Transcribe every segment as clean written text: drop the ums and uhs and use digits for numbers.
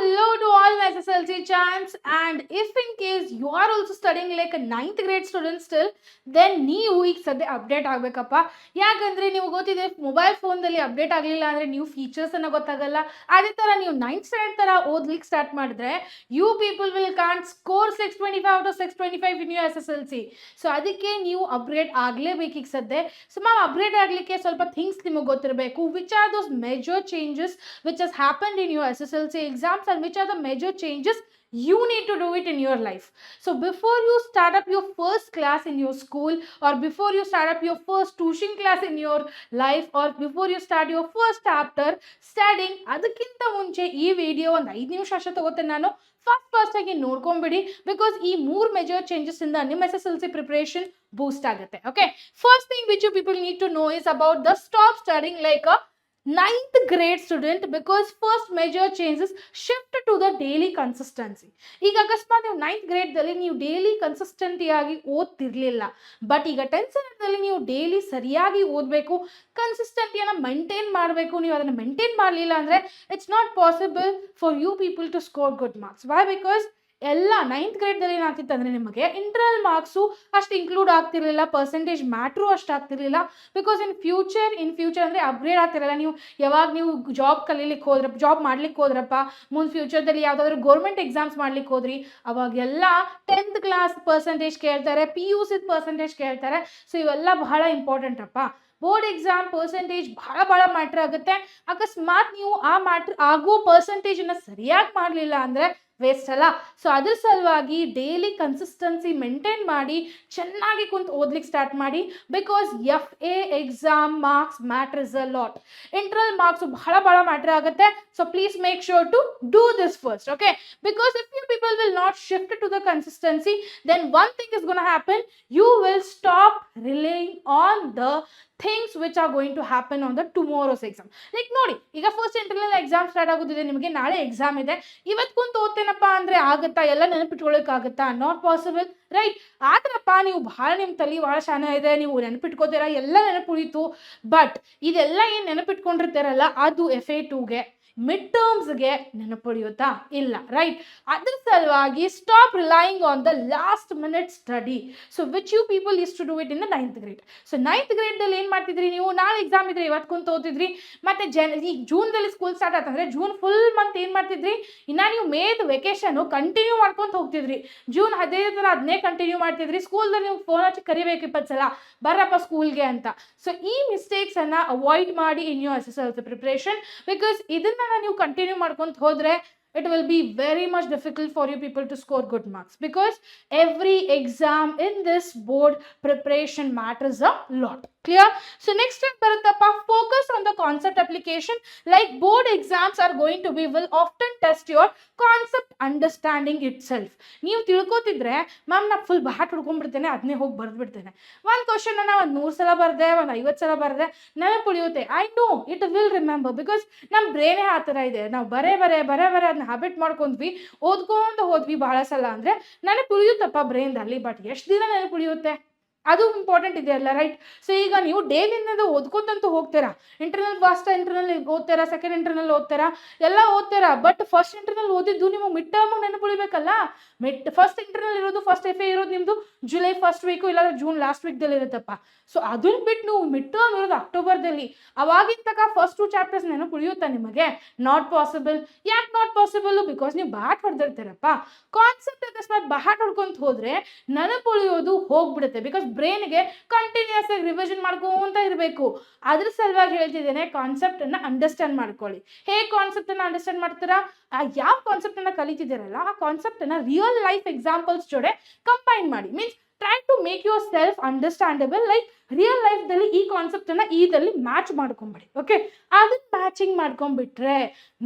hello to all my SSLC champs, and if in case you are also studying like a 9th grade student still, then ನೀವು ಈಗ ಸದ್ಯ update ಆಗಬೇಕಪ್ಪ. ಯಾಕಂದ್ರೆ ನೀವು ಗೊತ್ತಿದೆ mobile ಫೋನ್ದಲ್ಲಿ update ಆಗಲಿಲ್ಲ ಅಂದರೆ ನ್ಯೂ ಫೀಚರ್ಸನ್ನು ಗೊತ್ತಾಗಲ್ಲ. ಅದೇ ಥರ ನೀವು 9th ಸ್ಟ್ಯಾಂಡರ್ಡ್ ಥರ ಓದ್ಲಿಕ್ಕೆ ಸ್ಟಾರ್ಟ್ ಮಾಡಿದ್ರೆ you people will can't score 625 out of 625 in you SSLC. So ಅದಕ್ಕೆ ನೀವು ಅಪ್ಗ್ರೇಡ್ ಆಗಲೇಬೇಕು ಈಗ ಸದ್ಯ. ಸೊ ನಾವು ಅಪ್ಗ್ರೇಡ್ ಆಗಲಿಕ್ಕೆ ಸ್ವಲ್ಪ ಥಿಂಗ್ಸ್ ನಿಮಗೆ ಗೊತ್ತಿರಬೇಕು. Which are those major changes which has happened in your SSLC exams and which are the major changes you need to do it in your life. So before you start up your first class in your school, or before you start up your first tuition class in your life, or before you start your first chapter studying, ಅದಕ್ಕಿಂತ ಮುಂಚೆ ಈ video ಒಂದು 5 ನಿಮಿಷ ಅಷ್ಟೇ ತಗೋತೇನೆ ನಾನು. First ಆಗಿ ನೋಡ್ಕೊಂಬಿಡಿ, because ಈ 3 major changes ಇಂದ ನಿಮ್ಮ SSLC ಪ್ರಿಪರೇಷನ್ ಬೂಸ್ಟ್ ಆಗುತ್ತೆ. Okay, first thing which you people need to know is about the stop studying like a 9th grade student, because first major changes shift to the daily consistency. ಈಗ ಅಕಸ್ಮಾತ್ ನೀವು 9th ಗ್ರೇಡ್ದಲ್ಲಿ ನೀವು daily ಕನ್ಸಿಸ್ಟೆಂಟಿಯಾಗಿ ಓದ್ತಿರ್ಲಿಲ್ಲ, but ಈಗ 10th ಸ್ಟ್ಯಾಂಡರ್ಡ್ದಲ್ಲಿ ನೀವು daily ಸರಿಯಾಗಿ ಓದಬೇಕು, ಕನ್ಸಿಸ್ಟೆಂಟಿಯನ್ನು maintain ಮಾಡಬೇಕು. ನೀವು ಅದನ್ನು ಮೇಂಟೈನ್ ಮಾಡಲಿಲ್ಲ ಅಂದರೆ it's not possible for you people to score good marks. Why? Because ಎಲ್ಲ 9th ಗ್ರೇಡ್ದಲ್ಲಿ ಏನಾಗ್ತಿತ್ತು ಅಂದರೆ ನಿಮಗೆ ಇಂಟರ್ನಲ್ ಮಾರ್ಕ್ಸು ಅಷ್ಟು ಇನ್ಕ್ಲೂಡ್ ಆಗ್ತಿರಲಿಲ್ಲ, ಪರ್ಸೆಂಟೇಜ್ ಮ್ಯಾಟ್ರು ಅಷ್ಟು ಆಗ್ತಿರಲಿಲ್ಲ. ಬಿಕಾಸ್ ಇನ್ ಫ್ಯೂಚರ್ ಅಂದರೆ ಅಪ್ಗ್ರೇಡ್ ಆಗ್ತಿರಲ್ಲ. ನೀವು ಯಾವಾಗ ನೀವು ಜಾಬ್ ಕಲೀಲಿಕ್ಕೆ ಹೋದ್ರಪ್ಪ, ಜಾಬ್ ಮಾಡ್ಲಿಕ್ಕೆ ಹೋದ್ರಪ್ಪ, ಮುಂದೆ ಫ್ಯೂಚರ್ದಲ್ಲಿ ಯಾವುದಾದ್ರೂ ಗೌರ್ಮೆಂಟ್ ಎಕ್ಸಾಮ್ಸ್ ಮಾಡ್ಲಿಕ್ಕೆ ಹೋದ್ರಿ, ಅವಾಗೆಲ್ಲ 10th ಕ್ಲಾಸ್ ಪರ್ಸೆಂಟೇಜ್ ಕೇಳ್ತಾರೆ, PUC ಪರ್ಸೆಂಟೇಜ್ ಕೇಳ್ತಾರೆ. ಸೊ ಇವೆಲ್ಲ ಬಹಳ ಇಂಪಾರ್ಟೆಂಟ್ ಅಪ್ಪ. ಬೋರ್ಡ್ ಎಕ್ಸಾಮ್ ಪರ್ಸೆಂಟೇಜ್ ಬಹಳ ಮ್ಯಾಟ್ರ್ ಆಗುತ್ತೆ. ಅಕಸ್ಮಾತ್ ನೀವು ಆ ಮ್ಯಾಟ್ರ್ ಆಗೋ ಪರ್ಸೆಂಟೇಜನ್ನು ಸರಿಯಾಗಿ ಮಾಡಲಿಲ್ಲ ಅಂದರೆ ವೇಸ್ಟ್ ಅಲ್ಲ. ಸೊ ಅದ್ರ ಸಲುವಾಗಿ ಡೈಲಿ ಕನ್ಸಿಸ್ಟೆನ್ಸಿ ಮೇಂಟೈನ್ ಮಾಡಿ ಚೆನ್ನಾಗಿ ಕುಂತು ಓದ್ಲಿಕ್ಕೆ ಸ್ಟಾರ್ಟ್ ಮಾಡಿ. Because FA exam marks matters a lot. Internal marks ಬಹಳ ಮ್ಯಾಟರ್ ಆಗುತ್ತೆ. So please make sure to do this first. Okay, because if you people will not shift to the consistency, then one thing is gonna happen, you will stop relying on the things which are going to happen on the tomorrow's exam. Like ನೋಡಿ, ಈಗ first internal exam start ಆಗೋದಿದೆ, ನಿಮಗೆ ನಾಳೆ exam ಇದೆ, ಇವತ್ತು ಕುಂತು ಓದ್ತೇನಪ್ಪ ಅಂದರೆ ಆಗುತ್ತಾ? ಎಲ್ಲ ನೆನಪಿಟ್ಕೊಳ್ಳೋಕ್ಕಾಗುತ್ತಾ? Not possible, right? ಆದ್ರಪ್ಪ ನೀವು ಬಹಳ ನಿಮ್ಮ ತಲೆ ಭಾಳ ಶಾನೆ ಇದೆ, ನೀವು ನೆನಪಿಟ್ಕೋತೀರ, ಎಲ್ಲ ನೆನಪುಳಿತು. ಬಟ್ ಇದೆಲ್ಲ ಏನು ನೆನಪಿಟ್ಕೊಂಡಿರ್ತಾರಲ್ಲ, ಅದು FA2ಗೆ ಮಿಡ್ ಟರ್ಮ್ಸ್ಗೆ ನೆನಪುಳಿಯುತ್ತಾ? ಇಲ್ಲ, ರೈಟ್? ಅದ್ರ ಸಲುವಾಗಿ stop relying on the last minute study. So which you people use to do it in the 9th grade. So 9th ಗ್ರೇಡ್ದಲ್ಲಿ ಏನು ಮಾಡ್ತಿದ್ರಿ ನೀವು? ನಾಳೆ ಎಕ್ಸಾಮ್ ಇದ್ರೆ ಇವತ್ತು ಕುಂತು ಓದ್ತಿದ್ರಿ, ಮತ್ತೆ ಈಗ ಜೂನ್ದಲ್ಲಿ ಸ್ಕೂಲ್ ಸ್ಟಾರ್ಟ್ ಆತಂದ್ರೆ ಜೂನ್ ಫುಲ್ ಮಂತ್ ಏನು ಮಾಡ್ತಿದ್ರಿ? ಇನ್ನು ನೀವು ಮೇದ್ ವೆಕೇಶನ್ ಕಂಟಿನ್ಯೂ ಮಾಡ್ಕೊಂತ ಹೋಗ್ತಿದ್ರಿ. ಜೂನ್ 15 ಅದನ್ನೇ ಕಂಟಿನ್ಯೂ ಮಾಡ್ತಿದ್ರಿ. ಸ್ಕೂಲ್ದಲ್ಲಿ ನೀವು ಫೋನ್ ಹಚ್ಚಿ ಕರಿಬೇಕು 20 ಸಲ, ಬರಪ್ಪ ಸ್ಕೂಲ್ಗೆ ಅಂತ. ಸೊ ಈ ಮಿಸ್ಟೇಕ್ಸನ್ನು ಅವಾಯ್ಡ್ ಮಾಡಿ in your SSLC preparation. Because ಇದನ್ನ ನೀವು ಕಂಟಿನ್ಯೂ ಮಾಡ್ಕೊಂತ ಹೋದ್ರೆ it will be very much difficult for you people to score good marks, because every exam in this board preparation matters a lot. Clear? So next step baruttappa, focus on the concept application. Like board exams are going to be, will often test your concept understanding itself. ನೀವು ತಿಳ್ಕೊತಿದ್ರೆ ma'am ನಾ full bot ಹುಡ್ಕೊಂಡ್ಬಿಡ್ತೇನೆ, ಅದನ್ನೇ ಹೋಗಿ ಬರೆದ್ಬಿಡ್ತೇನೆ. ಒಂದು question ನಾನು 100 ಸಲ ಬರೆದೆ, 50 ಸಲ ಬರೆದೆ, ನೆನಪುಳಿಯುತ್ತೆ. I know it will remember, because ನಮ್ಮ ಬ್ರೇನೇ ಆ ಥರ ಇದೆ. ನಾವು ಬರೇ ಅದನ್ನ ಹ್ಯಾಬಿಟ್ ಮಾಡ್ಕೊಂಡ್ವಿ, ಓದ್ಕೊಂಡು ಹೋದ್ವಿ ಭಾಳ ಸಲ ಅಂದರೆ ನೆನಪುಳಿಯುತ್ತಪ್ಪ ಬ್ರೈನ್ದಲ್ಲಿ. ಬಟ್ ಎಷ್ಟು ದಿನ ನೆನಪುಳಿಯುತ್ತೆ ಅದು ಇಂಪಾರ್ಟೆಂಟ್ ಇದೆಯಲ್ಲ, ರೈಟ್? ಸೊ ಈಗ ನೀವು ಡೈಲಿಂದ ಓದ್ಕೊಂತಂತೂ ಹೋಗ್ತೀರಾ, ಇಂಟರ್ನಲ್ ಓದ್ತೀರಾ, ಸೆಕೆಂಡ್ ಇಂಟರ್ನಲ್ ಓದ್ತೀರಾ, ಎಲ್ಲ ಓದ್ತೀರಾ. ಬಟ್ ಫಸ್ಟ್ ಇಂಟರ್ನಲ್ ಓದಿದ್ದು ನಿಮಗೆ ಮಿಡ್ ಟರ್ಮ್ ನೆನಪುಳಿಬೇಕಲ್ಲ. ಫಸ್ಟ್ ಇಂಟರ್ನಲ್ ಇರೋದು, ಫಸ್ಟ್ FA ಇರೋದು ನಿಮ್ಮದು ಜುಲೈ ಫಸ್ಟ್ ವೀಕು ಇಲ್ಲ ಜೂನ್ ಲಾಸ್ಟ್ ವೀಕ್ದಲ್ಲಿ ಇರುತ್ತಪ್ಪ. ಸೊ ಅದನ್ನ ಬಿಟ್ಟು ನೀವು ಮಿಡ್ ಟರ್ಮ್ ಇರೋದು ಅಕ್ಟೋಬರ್ದಲ್ಲಿ, ಅವಾಗಿನ ತನಕ ಫಸ್ಟ್ 2 ಚಾಪ್ಟರ್ಸ್ ನೆನಪುಳಿಯುತ್ತಾ ನಿಮಗೆ? Not possible. ಯಾಕೆ ನಾಟ್ ಪಾಸಿಬಲ್? ಬಿಕಾಸ್ ನೀವು ಬಾಟ್ ಹೊಡೆದಿರ್ತೀರಪ್ಪ. ಕಾನ್ಸೆಪ್ಟ್ ಅಕಸ್ಮಾತ್ ಬಾಟ್ ಹೊಡ್ಕೊಂತ ಹೋದ್ರೆ ನೆನಪುಳಿಯೋದು ಹೋಗ್ಬಿಡುತ್ತೆ. ಬಿಕಾಸ್ ಬ್ರೈನ್ಗೆ ಕಂಟಿನ್ಯೂಸ್ ಆಗಿ ರಿವಿಷನ್ ಮಾಡ್ಕೊಂತ ಇರಬೇಕು. ಅದ್ರ ಸಲುವಾಗಿ ಹೇಳ್ತಿದ್ದೇನೆ, ಕಾನ್ಸೆಪ್ಟ್ ಅನ್ನ ಅಂಡರ್ಸ್ಟ್ಯಾಂಡ್ ಮಾಡ್ಕೊಳ್ಳಿ. ಹೇಗೆ ಕಾನ್ಸೆಪ್ಟ್ ಅನ್ನ ಅಂಡರ್ಸ್ಟ್ಯಾಂಡ್ ಮಾಡ್ತೀರಾ? ಯಾವ ಕಾನ್ಸೆಪ್ಟ್ ಅನ್ನ ಕಲಿತಿದ್ದೀರಲ್ಲ ಆ ಕಾನ್ಸೆಪ್ಟ್ ಅನ್ನ ರಿಯಲ್ ಲೈಫ್ ಎಕ್ಸಾಂಪಲ್ಸ್ ಜೊತೆ ಕಂಬೈನ್ ಮಾಡಿ. Means try to make yourself understandable. Like real ಲೈಫ್ದಲ್ಲಿ ಈ ಕಾನ್ಸೆಪ್ಟ್ ಅನ್ನ ಇದಲ್ಲಿ ಮ್ಯಾಚ್ ಮಾಡ್ಕೊಂಬಿಡಿ. ಓಕೆ, ಅದನ್ನ ಮ್ಯಾಚಿಂಗ್ ಮಾಡ್ಕೊಂಡ್ಬಿಟ್ರೆ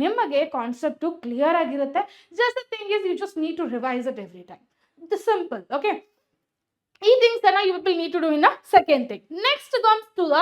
ನಿಮಗೆ ಕಾನ್ಸೆಪ್ಟು ಕ್ಲಿಯರ್ ಆಗಿರುತ್ತೆ. Just the thing is you just need to revise it every time. It's simple. Okay, ಈ ಥಿಂಗ್ಸ್ ಅನ್ನ you will need to do in a second thing. Next comes to the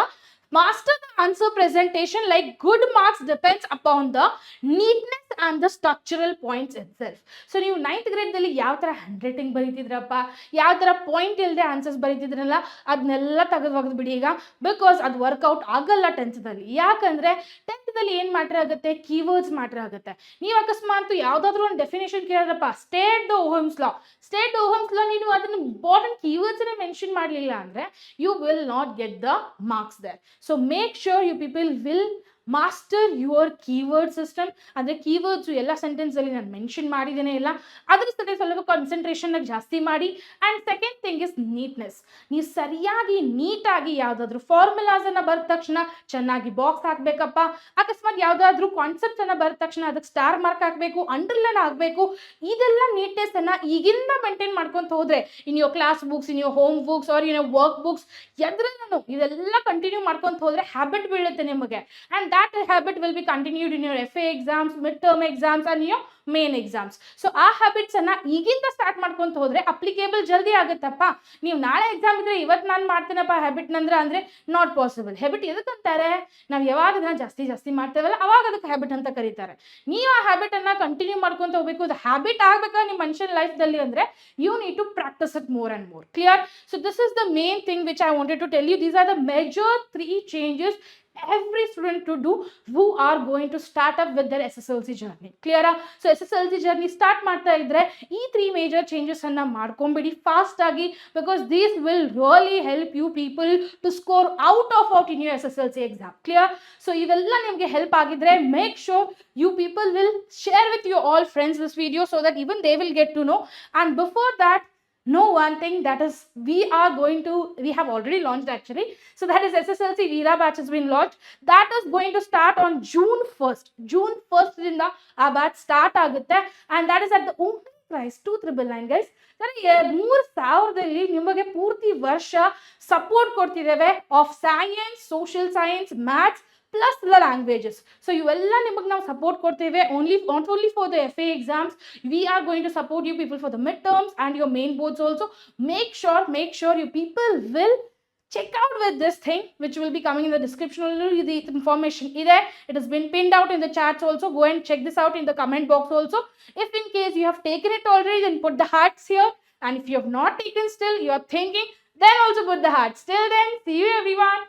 Master the answer presentation like good marks depends upon the neatness and the structural points itself. So ನೀವು ninth ಗ್ರೇಡ್ದಲ್ಲಿ ಯಾವ ಥರ hand writing ಬರೀತಿದ್ರಪ್ಪ, ಯಾವ ಥರ point ಇಲ್ಲದೆ answers ಬರೀತಿದ್ರಲ್ಲ, ಅದನ್ನೆಲ್ಲ ತೆಗೆದು ಬಿಡಿ ಈಗ. ಬಿಕಾಸ್ ಅದು ವರ್ಕೌಟ್ ಆಗಲ್ಲ ಟೆಂತ್ದಲ್ಲಿ. ಯಾಕಂದರೆ ಟೆಂತ್ದಲ್ಲಿ ಏನು ಮ್ಯಾಟ್ರ್ ಆಗುತ್ತೆ, ಕೀವರ್ಡ್ಸ್ ಮ್ಯಾಟ್ರ್ ಆಗುತ್ತೆ. ನೀವು ಅಕಸ್ಮಾತ್ ಯಾವುದಾದ್ರೂ ಒಂದು ಡೆಫಿನೇಷನ್ ಕೇಳಿದ್ರಪ್ಪ, state the Ohm's law, state the Ohm's law, ನೀನು ಅದನ್ನು ಇಂಪಾರ್ಟೆಂಟ್ ಕೀವರ್ಡ್ಸನ್ನೇ ಮೆನ್ಷನ್ ಮಾಡಲಿಲ್ಲ ಅಂದರೆ you will not get the marks there. So make sure you people will master your keyword system. ಅಂದರೆ ಕೀವರ್ಡ್ಸು ಎಲ್ಲ ಸೆಂಟೆನ್ಸಲ್ಲಿ ನಾನು ಮೆನ್ಷನ್ ಮಾಡಿದ್ದೇನೆ ಇಲ್ಲ, ಅದ್ರ ಸರಿ ಸ್ವಲ್ಪ ಕಾನ್ಸಂಟ್ರೇಷನ್ನ ಜಾಸ್ತಿ ಮಾಡಿ. And second thing is neatness. ನೀವು ಸರಿಯಾಗಿ ನೀಟಾಗಿ ಯಾವುದಾದ್ರೂ ಫಾರ್ಮುಲಾಸನ್ನು ಬರೆದ ತಕ್ಷಣ ಚೆನ್ನಾಗಿ ಬಾಕ್ಸ್ ಹಾಕಬೇಕಪ್ಪ. ಅಕಸ್ಮಾತ್ ಯಾವುದಾದ್ರೂ ಕಾನ್ಸೆಪ್ಟನ್ನು ಬರೆದ ತಕ್ಷಣ ಅದಕ್ಕೆ ಸ್ಟಾರ್ ಮಾರ್ಕ್ ಹಾಕಬೇಕು, ಅಂಡರ್ಲೈನ್ ಆಗಬೇಕು. ಇದೆಲ್ಲ ನೀಟ್ನೆಸ್ಸನ್ನು ಈಗಿಂದ ಮೇಂಟೈನ್ ಮಾಡ್ಕೊತ ಹೋದರೆ in your class books, in your home books or in your work books, ಎದ್ರಲ್ಲೂ ಇದೆಲ್ಲ ಕಂಟಿನ್ಯೂ ಮಾಡ್ಕೊತ ಹೋದರೆ ಹ್ಯಾಬಿಟ್ ಬೀಳುತ್ತೆ ನಿಮಗೆ. And that habit will be continued in your FA exams, midterm exams and your main exams. So ಆ ಹ್ಯಾಬಿಟ್ಸನ್ನು ಈಗಿಂದ start ಮಾಡ್ಕೊಂತ ಹೋದರೆ ಅಪ್ಲಿಕೇಬಲ್ ಜಲ್ದಿ ಆಗುತ್ತಪ್ಪ. ನೀವು ನಾಳೆ ಎಕ್ಸಾಮ್ ಇದ್ರೆ ಇವತ್ತು ನಾನು ಮಾಡ್ತೀನಪ್ಪ ಹ್ಯಾಬಿಟ್ನಂದ್ರೆ ಅಂದರೆ ನಾಟ್ ಪಾಸಿಬಲ್. ಹ್ಯಾಬಿಟ್ ಎದಕ್ಕಂತಾರೆ, ನಾವು ಯಾವಾಗ ಅದನ್ನ ಜಾಸ್ತಿ ಮಾಡ್ತೇವಲ್ಲ ಅವಾಗ ಅದಕ್ಕೆ ಹ್ಯಾಬಿಟ್ ಅಂತ ಕರೀತಾರೆ. ನೀವು ಆ ಹ್ಯಾಬಿಟನ್ನು ಕಂಟಿನ್ಯೂ ಮಾಡ್ಕೊತ ಹೋಗಬೇಕು. ಅದು ಹ್ಯಾಬಿಟ್ ಆಗಬೇಕಾ ನಿಮ್ಮ ಮನುಷ್ಯನ ಲೈಫ್ದಲ್ಲಿ ಅಂದರೆ you need to practise it more and more. Clear? So this is the main thing which I wanted to tell you. These are the major 3 changes every student to do who are going to start up with their SSLC journey. Clear? So SSLC journey start ಮಾಡ್ತಾ ಇದ್ರೆ ಈ 3 major changes ಅನ್ನ ಮಾಡ್ಕೊಂಬಿಡಿ fast ಆಗಿ, because this will really help you people to score out in your SSLC exam. Clear? So ಇವೆಲ್ಲ ನಿಮಗೆ help ಆಗಿದ್ರೆ make sure you people will share with your all friends this video so that even they will get to know. And before that, know one thing, that is we have already launched actually. So that is SSLC Veera batch has been launched. That is going to start on June 1st in the batch start agutte, and that is at the only price 2,999 guys. 3,000ದಲ್ಲಿ ನಿಮಗೆ ಪೂರ್ತಿ ವರ್ಷ support ಕೊಡ್ತಿದ್ದೇವೆ of science, social science, maths plus the languages. So ಇವೆಲ್ಲ ನಿಮಗೆ ನಾವು support ಕೊಡ್ತೇವೆ. not only for the FA exams, we are going to support you people for the midterms and your main boards also. Make sure you people will check out with this thing which will be coming in the description. The information is there. It has been pinned out in the chats also. Go and check this out in the comment box also. If in case you have taken it already, then put the hearts here. And if you have not taken still, you are thinking, then also put the hearts. Till then, see you everyone.